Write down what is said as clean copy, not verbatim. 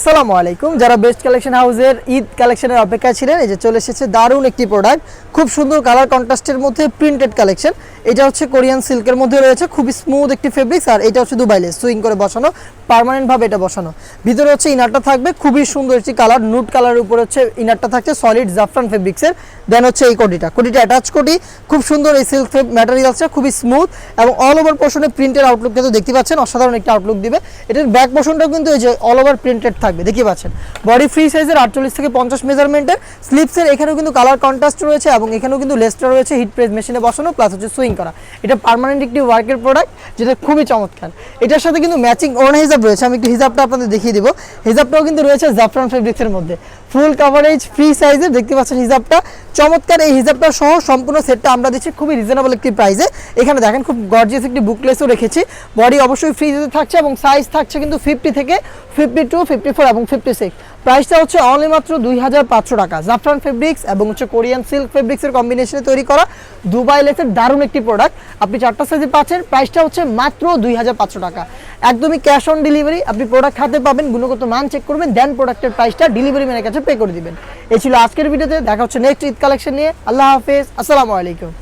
আসসালামু আলাইকুম। যারা বেস্ট কালেকশন হাউসের ঈদ কালেকশনের অপেক্ষায় ছিলেন, এই যে চলে এসেছে দারুণ একটি প্রোডাক্ট, খুব সুন্দর কালার কন্ট্রাস্টের মধ্যে প্রিন্টেড কালেকশন। এটা হচ্ছে কোরিয়ান সিল্কের মধ্যে রয়েছে, খুবই স্মুথ একটি ফেব্রিক্স। আর এটা হচ্ছে দুবাই লেস সুইং করে বসানো, পার্মানেন্ট ভাবে এটা বসানো। ভিতরে হচ্ছে ইনারটা থাকবে খুবই সুন্দর একটি কালার, নুট কালারের উপরে হচ্ছে ইনারটা থাকছে সলিড জাফরান ফেব্রিক্সের। দেন হচ্ছে এই কোটিটা অ্যাটাচ কোটি, খুব সুন্দর এই সিল্ক ম্যাটেরিয়ালসটা খুবই স্মুথ এবং অল ওভার পোর্শনে প্রিন্টের আউটলুক কিন্তু দেখতে পাচ্ছেন, অসাধারণ একটা আউটলুক দিবে। এটার ব্যাক পোর্শনটাও কিন্তু এই যে অল ওভার প্রিন্টেড থাকবে, দেখতে পাচ্ছেন। বডি ফ্রি সাইজের 48 থেকে 50 মেজারমেন্টের, স্লিপসের এখানেও কিন্তু কালার কন্ট্রাস্ট রয়েছে এবং এখানেও কিন্তু লেসটা রয়েছে হিট প্রেস মেশিনে বসানো, প্লাস হচ্ছে সুইং করা। এটা পার্মানেন্ট একটি ওয়ার্কের প্রোডাক্ট, যেটা খুবই চমৎকার। এটার সাথে কিন্তু ম্যাচিং ওড়না হিজাব রয়েছে, আমি একটু হিজাবটা আপনাদের দেখিয়ে দিব। হিজাবটাও কিন্তু রয়েছে জাফরান ফেব্রিক্সের মধ্যে, ফুল কভারেজ ফ্রি সাইজের, দেখতে পাচ্ছেন হিজাবটা চমৎকার। এই হিজাবটা সহ সম্পূর্ণ সেটটা আমরা দিচ্ছি খুবই রিজনেবল একটি প্রাইসে। এখানে দেখেন খুব গর্জিয়াস একটি বুকলেসও রেখেছি। বডি অবশ্যই ফ্রি থাকছে এবং সাইজ থাকছে কিন্তু 50 থেকে 52, 54 এবং 56। প্রাইসটা হচ্ছে অনলি মাত্র 2500 টাকা। জাফরান ফেব্রিক্স এবং হচ্ছে কোরিয়ান সিল্ক ফেব্রিক্সের কম্বিনেশনে তৈরি করা দুবাই লেসের দারুণ একটি প্রোডাক্ট। আপনি 4টা সাইজে পাচ্ছেন, প্রাইসটা হচ্ছে মাত্র 2500 টাকা। একদমই ক্যাশ অন ডেলিভারি। আপনি প্রোডাক্ট হাতে পাবেন, গুণগত মান চেক করবেন, দেন প্রোডাক্টের প্রাইসটা ডেলিভারি ম্যানের কাছে পে করে দিবেন। এই ছিল আজকের ভিডিওতে। দেখা হচ্ছে নেক্সট ঈদ কালেকশন নিয়ে। আল্লাহ হাফেজ, আসসালামু আলাইকুম।